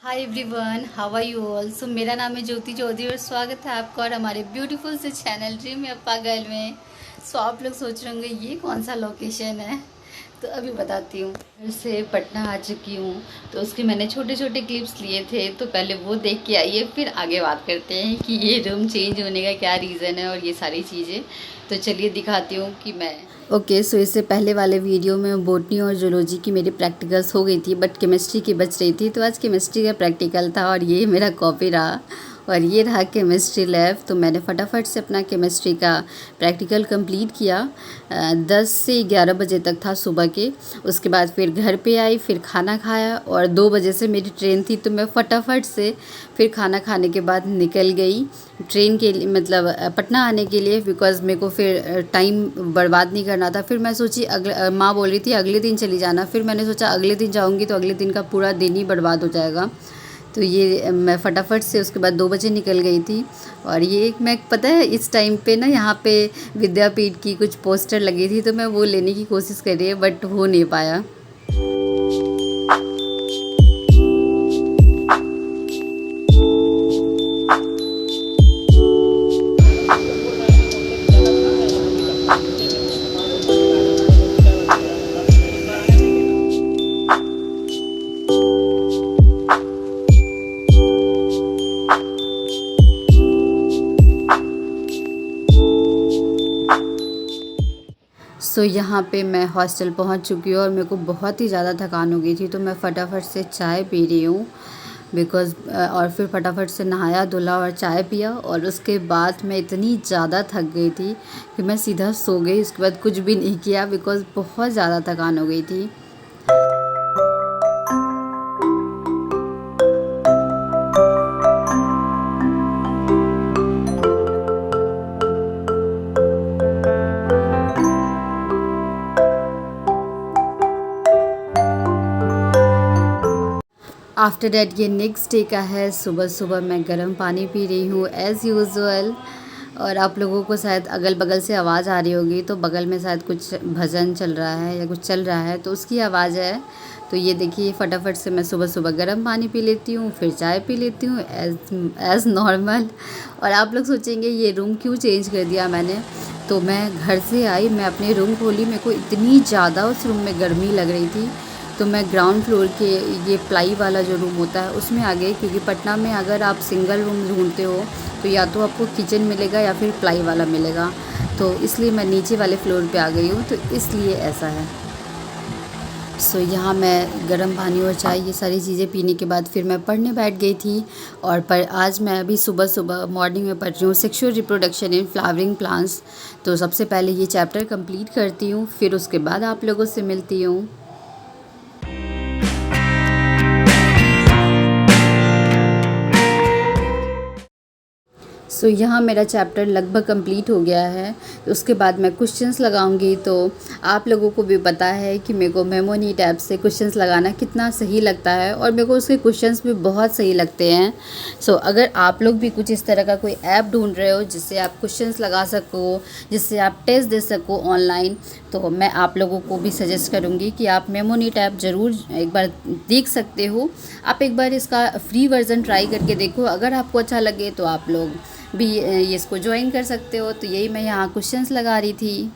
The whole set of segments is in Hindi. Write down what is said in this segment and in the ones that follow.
Hi everyone, how are you all. So मेरा नाम है ज्योति चौधरी और स्वागत है आपका और हमारे ब्यूटीफुल से चैनल ड्रीम या पागल में। सो आप लोग सोच रहे होंगे ये कौन सा लोकेशन है, तो अभी बताती हूँ। घर से पटना आ चुकी हूँ, तो उसके मैंने छोटे छोटे क्लिप्स लिए थे, तो पहले वो देख के आइए, फिर आगे बात करते हैं कि ये रूम चेंज होने का क्या रीज़न है और ये सारी चीज़ें। तो चलिए दिखाती हूँ कि मैं सो इससे पहले वाले वीडियो में बॉटनी और जूलॉजी की मेरी प्रैक्टिकल्स हो गई थी, बट केमिस्ट्री की बच रही थी, तो आज केमिस्ट्री का प्रैक्टिकल था और ये मेरा कॉपी रहा और ये रहा केमिस्ट्री लैब। तो मैंने फटाफट से अपना केमिस्ट्री का प्रैक्टिकल कंप्लीट किया। 10 से 11 बजे तक था सुबह के। उसके बाद फिर घर पे आई, फिर खाना खाया और 2 बजे से मेरी ट्रेन थी, तो मैं फटाफट से फिर खाना खाने के बाद निकल गई ट्रेन के लिए, मतलब पटना आने के लिए, बिकॉज़ मेरे को फिर टाइम बर्बाद नहीं करना था। फिर मैं सोची माँ बोल रही थी अगले दिन चली जाना, फिर मैंने सोचा अगले दिन जाऊँगी तो अगले दिन का पूरा दिन ही बर्बाद हो जाएगा। तो ये मैं फटाफट से उसके बाद 2 बजे निकल गई थी। और ये मैं पता है इस टाइम पे ना यहाँ पे विद्यापीठ की कुछ पोस्टर लगी थी, तो मैं वो लेने की कोशिश कर रही है, बट हो नहीं पाया। यहाँ पे मैं हॉस्टल पहुँच चुकी हूँ और मेरे को बहुत ही ज़्यादा थकान हो गई थी, तो मैं फटाफट से चाय पी रही हूँ बिकॉज़ और फिर फटाफट से नहाया धुला और चाय पिया। और उसके बाद मैं इतनी ज़्यादा थक गई थी कि मैं सीधा सो गई। उसके बाद कुछ भी नहीं किया बिकॉज़ बहुत ज़्यादा थकान हो गई थी। आफ्टर डैट ये नेक्स्ट डे का है। सुबह सुबह मैं गर्म पानी पी रही हूँ एज़ यूजुअल। और आप लोगों को शायद अगल बगल से आवाज़ आ रही होगी, तो बगल में शायद कुछ भजन चल रहा है या कुछ चल रहा है, तो उसकी आवाज़ है। तो ये देखिए फटाफट से मैं सुबह सुबह गर्म पानी पी लेती हूँ, फिर चाय पी लेती हूँ एज़ नॉर्मल। और आप लोग सोचेंगे ये रूम क्यों चेंज कर दिया मैंने। तो मैं घर से आई, मैं अपनी रूम खोली, मेरे को इतनी ज़्यादा उस रूम में गर्मी लग रही थी, तो मैं ग्राउंड फ्लोर के ये प्लाई वाला जो रूम होता है उसमें आ गई। क्योंकि पटना में अगर आप सिंगल रूम ढूंढते हो तो या तो आपको किचन मिलेगा या फिर प्लाई वाला मिलेगा, तो इसलिए मैं नीचे वाले फ्लोर पे आ गई हूँ, तो इसलिए ऐसा है। यहाँ मैं गर्म पानी और चाय ये सारी चीज़ें पीने के बाद फिर मैं पढ़ने बैठ गई थी। और पर आज मैं अभी सुबह सुबह मॉर्निंग में पढ़ रही हूँ sexual reproduction in flowering plants. तो सबसे पहले ये चैप्टर कंप्लीट करती हूँ, फिर उसके बाद आप लोगों से मिलती हूँ। यहाँ मेरा चैप्टर लगभग कंप्लीट हो गया है। उसके बाद मैं क्वेश्चंस लगाऊंगी। तो आप लोगों को भी पता है कि मेरे को मेमोनी टैब से क्वेश्चंस लगाना कितना सही लगता है, और मेरे को उसके क्वेश्चंस भी बहुत सही लगते हैं। अगर आप लोग भी कुछ इस तरह का कोई ऐप ढूंढ रहे हो जिससे आप क्वेश्चंस लगा सको, जिससे आप टेस्ट दे सको ऑनलाइन, तो मैं आप लोगों को भी सजेस्ट करूँगी कि आप मेमोनी टैब ज़रूर एक बार देख सकते हो। आप एक बार इसका फ्री वर्ज़न ट्राई करके देखो, अगर आपको अच्छा लगे तो आप लोग भी ये इसको ज्वाइन कर सकते हो। तो यही मैं यहाँ क्वेश्चंस लगा रही थी।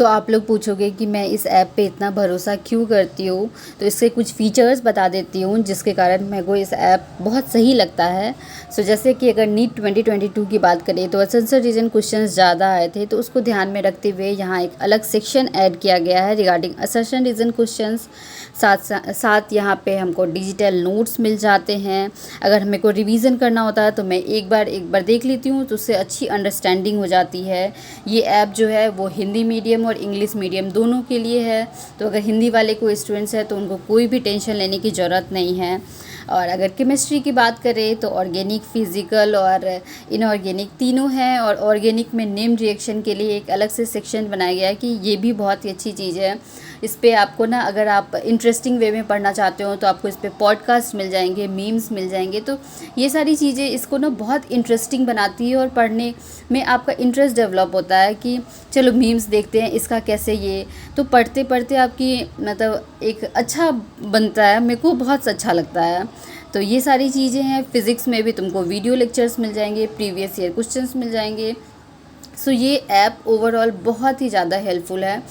आप लोग पूछोगे कि मैं इस ऐप पे इतना भरोसा क्यों करती हूँ, तो इसके कुछ फ़ीचर्स बता देती हूँ जिसके कारण मेरे को इस ऐप बहुत सही लगता है। जैसे कि अगर नीट 2022 की बात करें तो असर्शन रीजन क्वेश्चंस ज़्यादा आए थे, तो उसको ध्यान में रखते हुए यहाँ एक अलग सेक्शन ऐड किया गया है रिगार्डिंग असर्शन रीजन क्वेश्चंस। साथ यहाँ पे हमको डिजिटल नोट्स मिल जाते हैं। अगर हमें को रिवीजन करना होता है तो मैं एक बार देख लेती हूँ, तो उससे अच्छी अंडरस्टैंडिंग हो जाती है। ये ऐप जो है वो हिंदी मीडियम और इंग्लिश मीडियम दोनों के लिए है। तो अगर हिंदी वाले कोई स्टूडेंट्स हैं तो उनको कोई भी टेंशन लेने की ज़रूरत नहीं है। और अगर केमिस्ट्री की बात करें तो ऑर्गेनिक, फिज़िकल और इनऑर्गेनिक तीनों हैं। और ऑर्गेनिक में नेम रिएक्शन के लिए एक अलग से सेक्शन बनाया गया है कि ये भी बहुत ही अच्छी चीज़ है। इस पे आपको ना, अगर आप इंटरेस्टिंग वे में पढ़ना चाहते हो तो आपको इस पे पॉडकास्ट मिल जाएंगे, मीम्स मिल जाएंगे। तो ये सारी चीज़ें इसको ना बहुत इंटरेस्टिंग बनाती है और पढ़ने में आपका इंटरेस्ट डेवलप होता है कि चलो मीम्स देखते हैं इसका कैसे ये, तो पढ़ते पढ़ते आपकी मतलब एक अच्छा बनता है। मेरे को बहुत अच्छा लगता है। तो ये सारी चीज़ें हैं। फ़िज़िक्स में भी तुमको वीडियो लेक्चर्स मिल जाएंगे, प्रीवियस ईयर क्वेश्चंस मिल जाएंगे। सो ये ऐप ओवरऑल बहुत ही ज़्यादा हेल्पफुल है।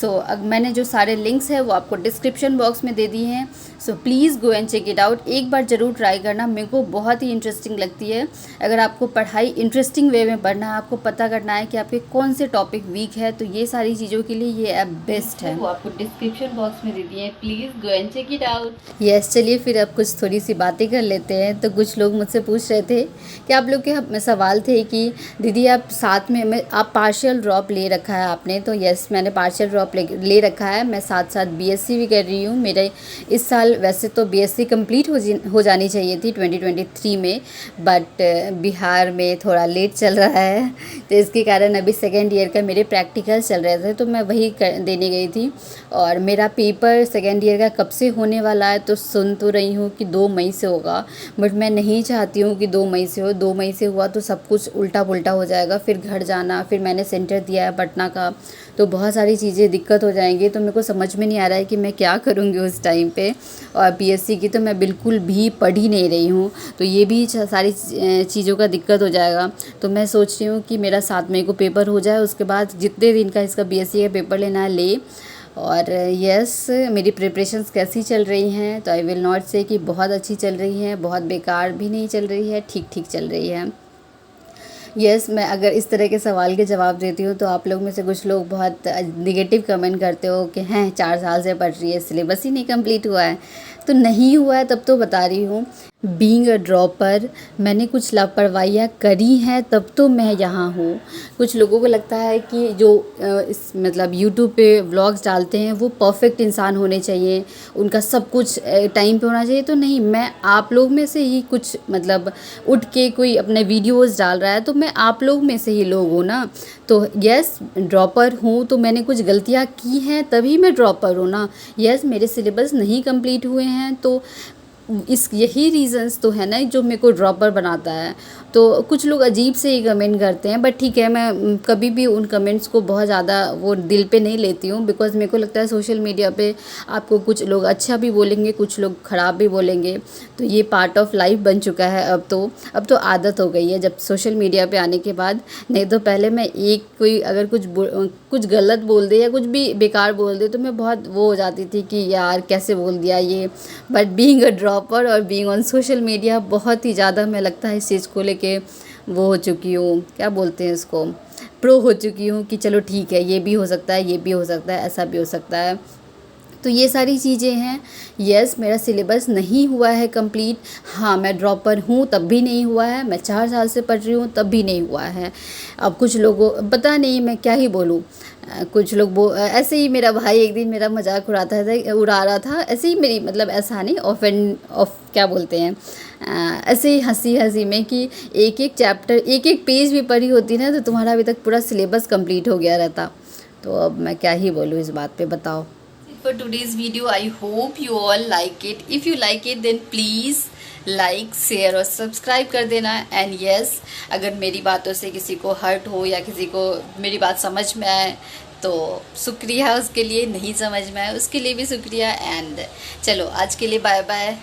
अब मैंने जो सारे लिंक्स हैं वो आपको डिस्क्रिप्शन बॉक्स में दे दिए हैं। So please go and check it out. एक बार ज़रूर ट्राई करना, मेरे को बहुत ही इंटरेस्टिंग लगती है। अगर आपको पढ़ाई इंटरेस्टिंग वे में पढ़ना है, आपको पता करना है कि आपके कौन से टॉपिक वीक है, तो ये सारी चीज़ों के लिए ये ऐप बेस्ट है। वो आपको डिस्क्रिप्शन बॉक्स में दे दिए हैं, please go and check it out. Yes, चलिए फिर अब कुछ थोड़ी सी बातें कर लेते हैं। तो कुछ लोग मुझसे पूछ रहे थे कि आप लोग के सवाल थे कि दीदी आप साथ में आप पार्शियल ड्रॉप ले रखा है आपने। तो यस, मैंने पार्शियल ड्रॉप ले रखा है। मैं साथ साथ बीएससी भी कर रही हूँ। मेरे इस साल वैसे तो बीएससी कंप्लीट हो जानी चाहिए थी 2023 में, बट बिहार में थोड़ा लेट चल रहा है, तो इसके कारण अभी सेकेंड ईयर का मेरे प्रैक्टिकल चल रहे थे, तो मैं वही देने गई थी। और मेरा पेपर सेकेंड ईयर का कब से होने वाला है, तो सुन तो रही हूँ कि 2 मई से होगा, बट मैं नहीं चाहती हूँ कि 2 मई से हो। 2 मई से हुआ तो सब कुछ उल्टा पुल्टा हो जाएगा, फिर घर जाना, फिर मैंने सेंटर दिया है पटना का, तो बहुत सारी चीज़ें दिक्कत हो जाएंगी। तो मेरे को समझ में नहीं आ रहा है कि मैं क्या करूँगी उस टाइम पे। और बीएससी की तो मैं बिल्कुल भी पढ़ ही नहीं रही हूँ, तो ये भी सारी चीज़ों का दिक्कत हो जाएगा। तो मैं सोच रही हूँ कि मेरा 7 मई को पेपर हो जाए, उसके बाद जितने दिन का इसका बीएससी का पेपर लेना है ले। और यस, मेरी प्रिपरेशंस कैसी चल रही हैं, तो आई विल नॉट से कि बहुत अच्छी चल रही हैं, बहुत बेकार भी नहीं चल रही है, ठीक ठीक चल रही है। यस, मैं अगर इस तरह के सवाल के जवाब देती हूँ तो आप लोग में से कुछ लोग बहुत निगेटिव कमेंट करते हो कि हैं 4 साल से पढ़ रही है, सिलेबस ही नहीं कंप्लीट हुआ है। तो नहीं हुआ है तब तो बता रही हूँ। बीइंग अ ड्रॉपर, मैंने कुछ लापरवाहियाँ करी हैं तब तो मैं यहाँ हूँ। कुछ लोगों को लगता है कि जो इस मतलब यूट्यूब पे व्लॉग्स डालते हैं वो परफेक्ट इंसान होने चाहिए, उनका सब कुछ टाइम पे होना चाहिए। तो नहीं, मैं आप लोग में से ही कुछ मतलब उठ के कोई अपने वीडियोस डाल रहा है, तो मैं आप लोग में से ही लोग हूँ ना। तो यस, ड्रॉपर हूँ तो मैंने कुछ गलतियाँ की हैं तभी मैं ड्रॉपर हूँ ना। यस, मेरे सिलेबस नहीं कंप्लीट हुए हैं, तो यही रीज़न्स तो है ना जो मेरे को ड्रॉपर बनाता है। तो कुछ लोग अजीब से ही कमेंट करते हैं, बट ठीक है, मैं कभी भी उन कमेंट्स को बहुत ज़्यादा वो दिल पे नहीं लेती हूँ, बिकॉज़ मेरे को लगता है सोशल मीडिया पे आपको कुछ लोग अच्छा भी बोलेंगे, कुछ लोग ख़राब भी बोलेंगे। तो ये पार्ट ऑफ लाइफ बन चुका है अब तो आदत हो गई है जब सोशल मीडिया पे आने के बाद। नहीं तो पहले मैं कोई अगर कुछ गलत बोल दे या कुछ भी बेकार बोल दे तो मैं बहुत वो हो जाती थी कि यार कैसे बोल दिया ये। बट बीइंग अ ड्रॉपर और बीइंग ऑन सोशल मीडिया बहुत ही ज़्यादा मैं लगता है इस चीज़ को लेके वो हो चुकी हूँ, क्या बोलते हैं इसको, प्रो हो चुकी हूँ कि चलो ठीक है, ये भी हो सकता है, ये भी हो सकता है, ऐसा भी हो सकता है। तो ये सारी चीज़ें हैं। यस, मेरा सिलेबस नहीं हुआ है कंप्लीट। हाँ, मैं ड्रॉपर हूँ तब भी नहीं हुआ है, मैं 4 साल से पढ़ रही हूँ तब भी नहीं हुआ है। अब कुछ लोगों पता नहीं मैं क्या ही बोलूँ। कुछ लोग ऐसे ही मेरा भाई एक दिन मेरा मजाक उड़ा रहा था, ऐसे ही मेरी मतलब ऐसा नहीं क्या बोलते हैं, ऐसे ही हंसी में कि एक चैप्टर एक पेज भी पढ़ी होती ना तो तुम्हारा अभी तक पूरा सिलेबस कंप्लीट हो गया रहता। तो अब मैं क्या ही बोलूँ इस बात पे, बताओ। For today's video, I hope you all like it. If you like it, then please like, share और सब्सक्राइब कर देना। एंड यस, अगर मेरी बातों से किसी को हर्ट हो या किसी को मेरी बात समझ में आए तो शुक्रिया उसके लिए, नहीं समझ में आए उसके लिए भी शुक्रिया। एंड चलो आज के लिए बाय बाय।